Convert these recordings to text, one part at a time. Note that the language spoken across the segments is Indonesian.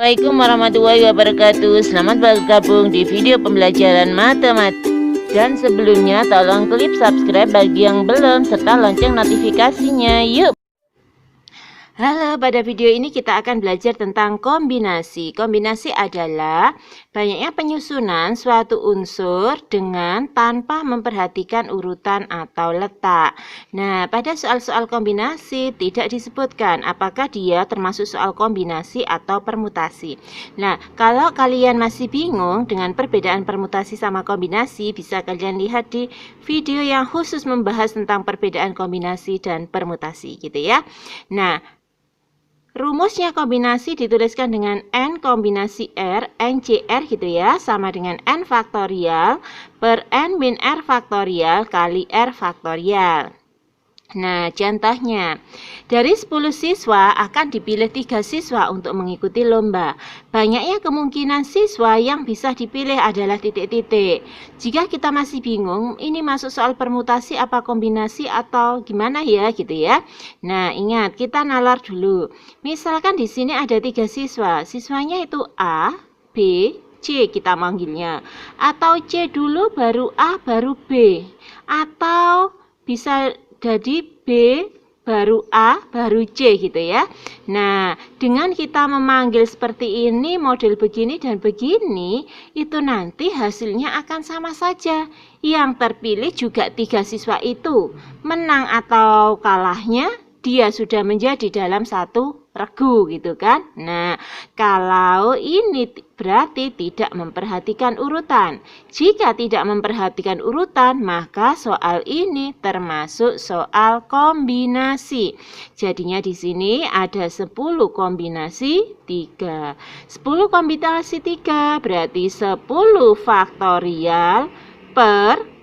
Assalamualaikum warahmatullahi wabarakatuh. Selamat bergabung di video pembelajaran matematika. Dan sebelumnya tolong klik subscribe bagi yang belum serta lonceng notifikasinya. Yuk. Halo, pada video ini kita akan belajar tentang kombinasi. Kombinasi adalah banyaknya penyusunan suatu unsur dengan tanpa memperhatikan urutan atau letak. Nah, pada soal-soal kombinasi tidak disebutkan apakah dia termasuk soal kombinasi atau permutasi. Nah, kalau kalian masih bingung dengan perbedaan permutasi sama kombinasi, bisa kalian lihat di video yang khusus membahas tentang perbedaan kombinasi dan permutasi gitu ya. Nah, rumusnya kombinasi dituliskan dengan N kombinasi R, NCR gitu ya, sama dengan N faktorial per N min R faktorial kali R faktorial. Nah, contohnya, dari 10 siswa akan dipilih 3 siswa untuk mengikuti lomba. Banyaknya kemungkinan siswa yang bisa dipilih adalah titik-titik. Jika kita masih bingung, ini masuk soal permutasi apa kombinasi atau gimana ya gitu ya. Nah, ingat, kita nalar dulu. Misalkan di sini ada 3 siswa. Siswanya itu A, B, C kita manggilnya. Atau C dulu baru A baru B. Atau bisa jadi B baru A baru C gitu ya. Nah, dengan kita memanggil seperti ini, model begini dan begini, itu nanti hasilnya akan sama saja. Yang terpilih juga 3 siswa itu. Menang atau kalahnya dia sudah menjadi dalam satu regu gitu kan. Nah, kalau ini berarti tidak memperhatikan urutan. Jika tidak memperhatikan urutan, maka soal ini termasuk soal kombinasi. Jadinya di sini ada 10 kombinasi 3. 10 kombinasi 3 berarti 10 faktorial per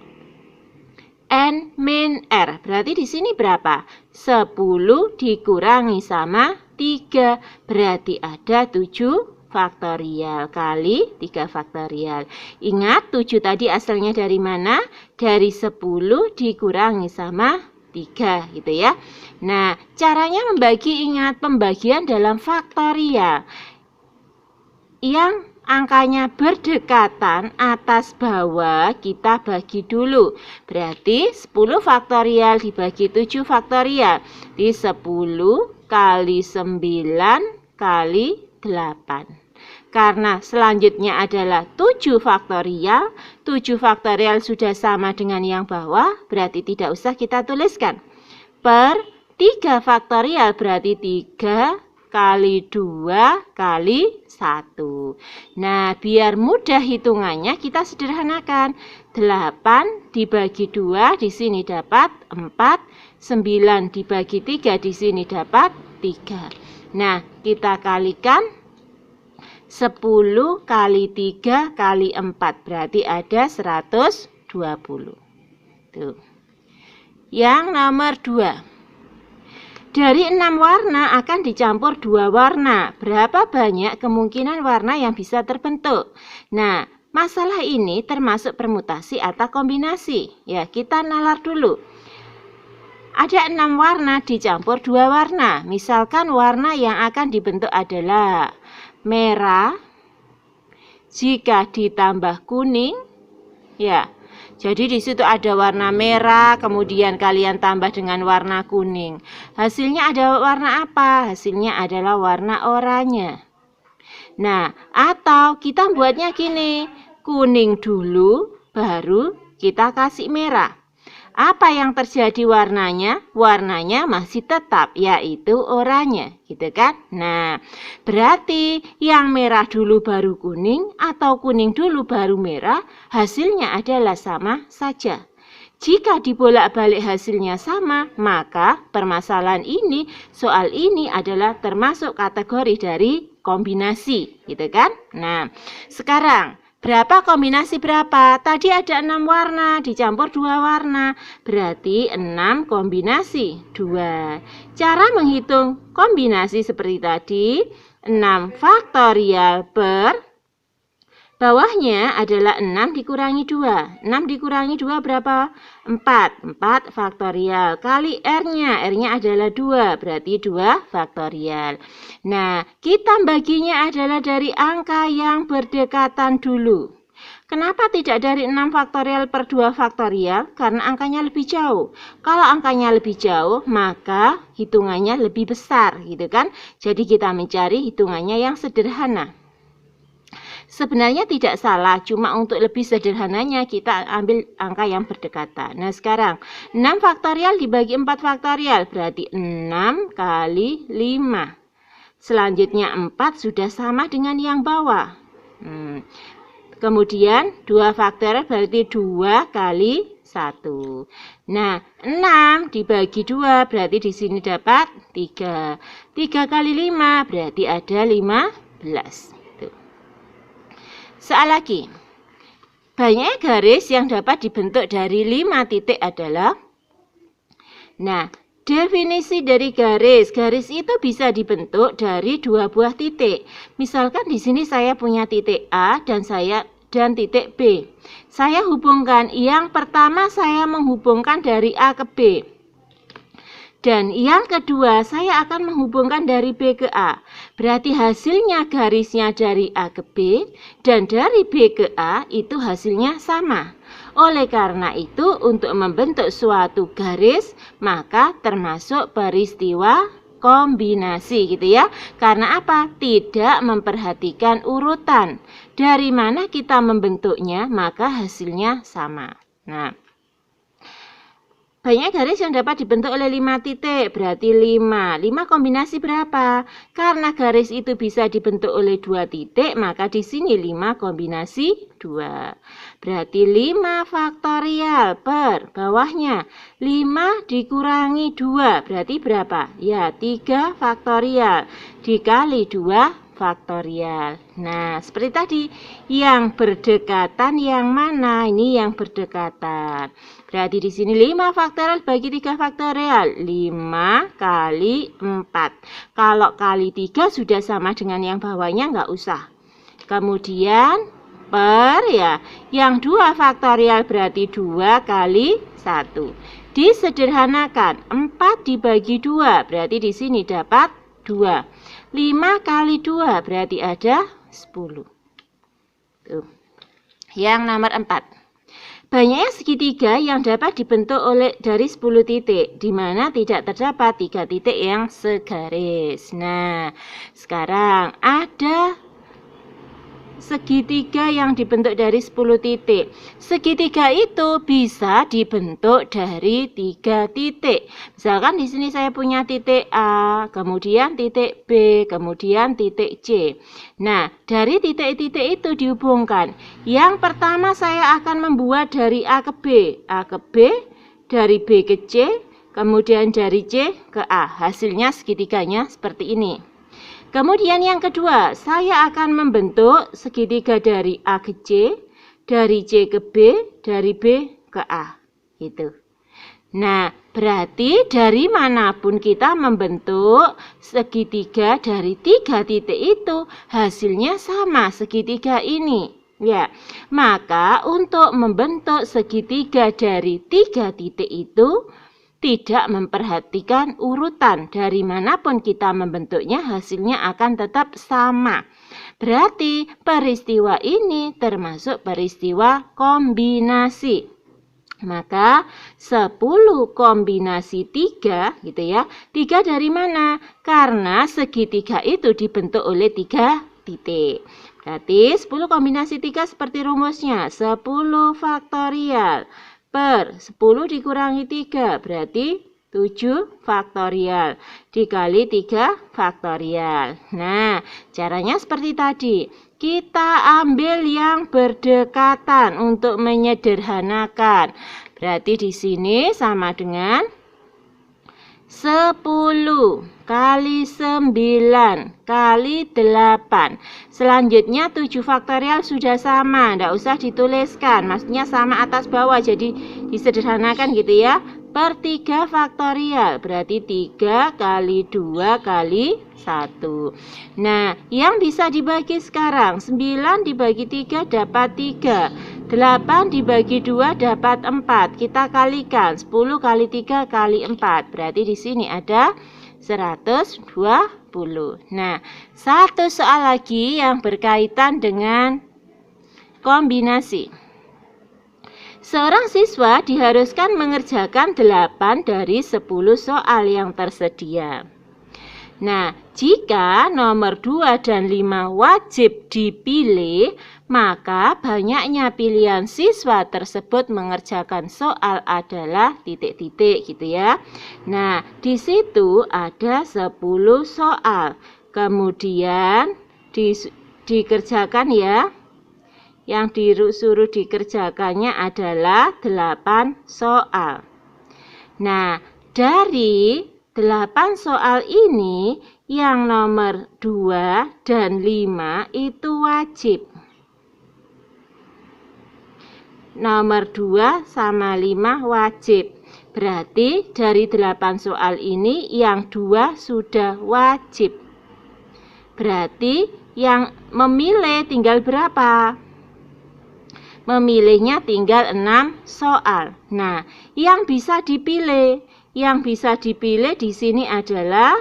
N min R. Berarti di sini berapa? 10 dikurangi sama 3. Berarti ada 7 faktorial kali 3 faktorial. Ingat 7 tadi asalnya dari mana? Dari 10 dikurangi sama 3 gitu ya. Nah, caranya membagi, ingat pembagian dalam faktorial. Yang angkanya berdekatan atas bawah kita bagi dulu. Berarti 10 faktorial dibagi 7 faktorial. Di 10 kali 9 kali 8. Karena selanjutnya adalah 7 faktorial. 7 faktorial sudah sama dengan yang bawah, berarti tidak usah kita tuliskan. Per 3 faktorial berarti 3 kali 2 kali 1. Nah, biar mudah hitungannya kita sederhanakan. 8 dibagi 2 di sini dapat 4, 9 dibagi 3 di sini dapat 3. Nah, kita kalikan 10 kali 3 kali 4 berarti ada 120. Tuh. Yang nomor 2. Dari 6 warna akan dicampur 2 warna. Berapa banyak kemungkinan warna yang bisa terbentuk? Nah, masalah ini termasuk permutasi atau kombinasi. Ya, kita nalar dulu. Ada 6 warna dicampur 2 warna. Misalkan warna yang akan dibentuk adalah merah. Jika ditambah kuning, ya. Jadi di situ ada warna merah, kemudian kalian tambah dengan warna kuning. Hasilnya ada warna apa? Hasilnya adalah warna oranye. Nah, atau kita buatnya gini, kuning dulu, baru kita kasih merah. Apa yang terjadi warnanya? Warnanya masih tetap, yaitu oranye, gitu kan? Nah, berarti yang merah dulu baru kuning atau kuning dulu baru merah, hasilnya adalah sama saja. Jika dibolak-balik hasilnya sama, maka permasalahan ini, soal ini adalah termasuk kategori dari kombinasi, gitu kan? Nah, sekarang berapa kombinasi berapa? Tadi ada 6 warna dicampur 2 warna. Berarti 6 kombinasi 2. Cara menghitung kombinasi seperti tadi. 6 faktorial per Bawahnya adalah 6 dikurangi 2. 6 dikurangi 2 berapa? 4. 4 faktorial. Kali R-nya. R-nya adalah 2. Berarti 2 faktorial. Nah, kita baginya adalah dari angka yang berdekatan dulu. Kenapa tidak dari 6 faktorial per 2 faktorial? Karena angkanya lebih jauh. Kalau angkanya lebih jauh, maka hitungannya lebih besar, gitu kan? Jadi kita mencari hitungannya yang sederhana. Sebenarnya tidak salah, cuma untuk lebih sederhananya kita ambil angka yang berdekatan. Nah sekarang 6 faktorial dibagi 4 faktorial berarti 6 kali 5. Selanjutnya 4 sudah sama dengan yang bawah. Kemudian 2 faktorial berarti 2 kali 1. Nah 6 dibagi 2 berarti di sini dapat 3. 3 kali 5 berarti ada 15. Soal lagi, banyak garis yang dapat dibentuk dari 5 titik adalah, nah, definisi dari garis. Garis itu bisa dibentuk dari 2 buah titik. Misalkan di sini saya punya titik A dan titik B. Saya hubungkan, yang pertama saya menghubungkan dari A ke B. Dan yang kedua, saya akan menghubungkan dari B ke A. Berarti hasilnya garisnya dari A ke B dan dari B ke A itu hasilnya sama. Oleh karena itu, untuk membentuk suatu garis, maka termasuk peristiwa kombinasi gitu ya. Karena apa? Tidak memperhatikan urutan. Dari mana kita membentuknya, maka hasilnya sama. Nah, banyak garis yang dapat dibentuk oleh 5 titik, berarti 5. 5 kombinasi berapa? Karena garis itu bisa dibentuk oleh 2 titik, maka di sini 5 kombinasi 2. Berarti 5 faktorial per bawahnya 5 dikurangi 2, berarti berapa? Ya, 3 faktorial dikali 2 faktorial. Nah, seperti tadi, yang berdekatan yang mana? Ini yang berdekatan. Berarti di sini 5 faktorial bagi 3 faktorial. 5 kali 4. Kalau kali 3 sudah sama dengan yang bawahnya, nggak usah. Kemudian per ya, yang 2 faktorial berarti 2 kali 1. Disederhanakan, 4 dibagi 2, berarti di sini dapat 2. 5 kali 2 berarti ada 10. Tuh. Yang nomor 4. Banyaknya segitiga yang dapat dibentuk dari 10 titik, di mana tidak terdapat 3 titik yang segaris. Nah, sekarang ada segitiga yang dibentuk dari 10 titik. Segitiga itu bisa dibentuk dari 3 titik. Misalkan di sini saya punya titik A, kemudian titik B, kemudian titik C. Nah, dari titik-titik itu dihubungkan. Yang pertama saya akan membuat dari A ke B, A ke B, dari B ke C, kemudian dari C ke A. Hasilnya segitiganya seperti ini. Kemudian yang kedua, saya akan membentuk segitiga dari A ke C, dari C ke B, dari B ke A. Gitu. Nah, berarti dari manapun kita membentuk segitiga dari 3 titik itu, hasilnya sama segitiga ini. Ya, maka untuk membentuk segitiga dari 3 titik itu, tidak memperhatikan urutan, dari manapun kita membentuknya hasilnya akan tetap sama. Berarti peristiwa ini termasuk peristiwa kombinasi. Maka 10 kombinasi 3 gitu ya. 3 dari mana? Karena segitiga itu dibentuk oleh 3 titik. Berarti 10 kombinasi 3 seperti rumusnya 10 faktorial per 10 dikurangi 3 berarti 7 faktorial dikali 3 faktorial. Nah, caranya seperti tadi. Kita ambil yang berdekatan untuk menyederhanakan. Berarti di sini sama dengan 10 kali 9 kali 8. Selanjutnya 7 faktorial sudah sama, tidak usah dituliskan. Maksudnya sama atas bawah, jadi disederhanakan gitu ya. per 3 faktorial, berarti 3 kali 2 kali 1. Nah, yang bisa dibagi sekarang, 9 dibagi 3 dapat 3, 8 dibagi 2 dapat 4. Kita kalikan, 10 kali 3 kali 4, berarti di sini ada 120. Nah, satu soal lagi yang berkaitan dengan kombinasi. Seorang siswa diharuskan mengerjakan 8 dari 10 soal yang tersedia. Nah, jika nomor 2 dan 5 wajib dipilih, maka banyaknya pilihan siswa tersebut mengerjakan soal adalah titik-titik gitu ya. Nah, di situ ada 10 soal. Kemudian dikerjakan ya. Yang disuruh dikerjakannya adalah 8 soal. Nah, dari 8 soal ini yang nomor 2 dan 5 itu wajib. Nomor 2 sama 5 wajib. Berarti dari 8 soal ini yang 2 sudah wajib. Berarti yang memilih tinggal berapa? Memilihnya tinggal 6 soal. Nah, yang bisa dipilih di sini adalah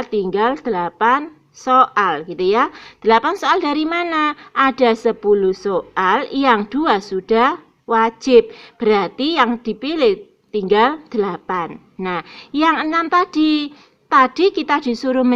tinggal 8 soal gitu ya. 8 soal dari mana? Ada 10 soal, yang 2 sudah wajib. Berarti yang dipilih tinggal 8. Nah, yang 6 tadi kita disuruh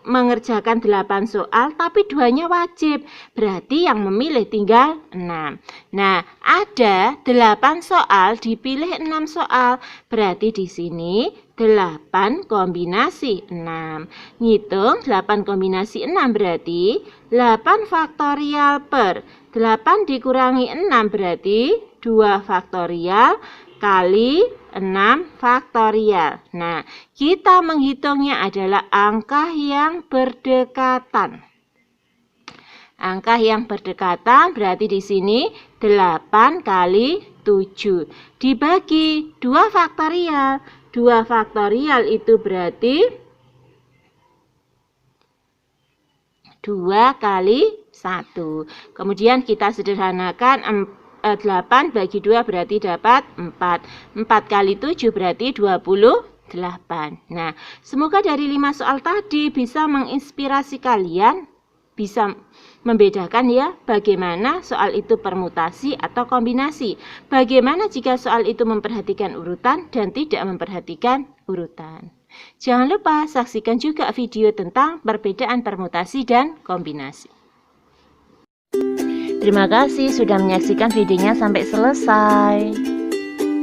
mengerjakan 8 soal, tapi 2-nya wajib. Berarti yang memilih tinggal 6. Nah, ada 8 soal, dipilih 6 soal. Berarti di sini 8 kombinasi 6. Ngitung 8 kombinasi 6 berarti 8 faktorial per 8 dikurangi 6 berarti 2 faktorial kali 6 faktorial. Nah, kita menghitungnya adalah angka yang berdekatan. Angka yang berdekatan berarti di sini 8 kali 7. Dibagi 2 faktorial. 2 faktorial itu berarti 2 kali 1. Kemudian kita sederhanakan 8 bagi 2 berarti dapat 4. 4 kali 7 berarti 28. Nah, semoga dari 5 soal tadi bisa menginspirasi kalian, bisa membedakan ya bagaimana soal itu permutasi atau kombinasi. Bagaimana jika soal itu memperhatikan urutan dan tidak memperhatikan urutan. Jangan lupa saksikan juga video tentang perbedaan permutasi dan kombinasi. Terima kasih sudah menyaksikan videonya sampai selesai.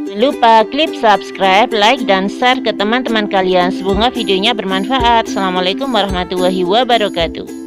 Jangan lupa klik subscribe, like, dan share ke teman-teman kalian. Semoga videonya bermanfaat. Assalamualaikum warahmatullahi wabarakatuh.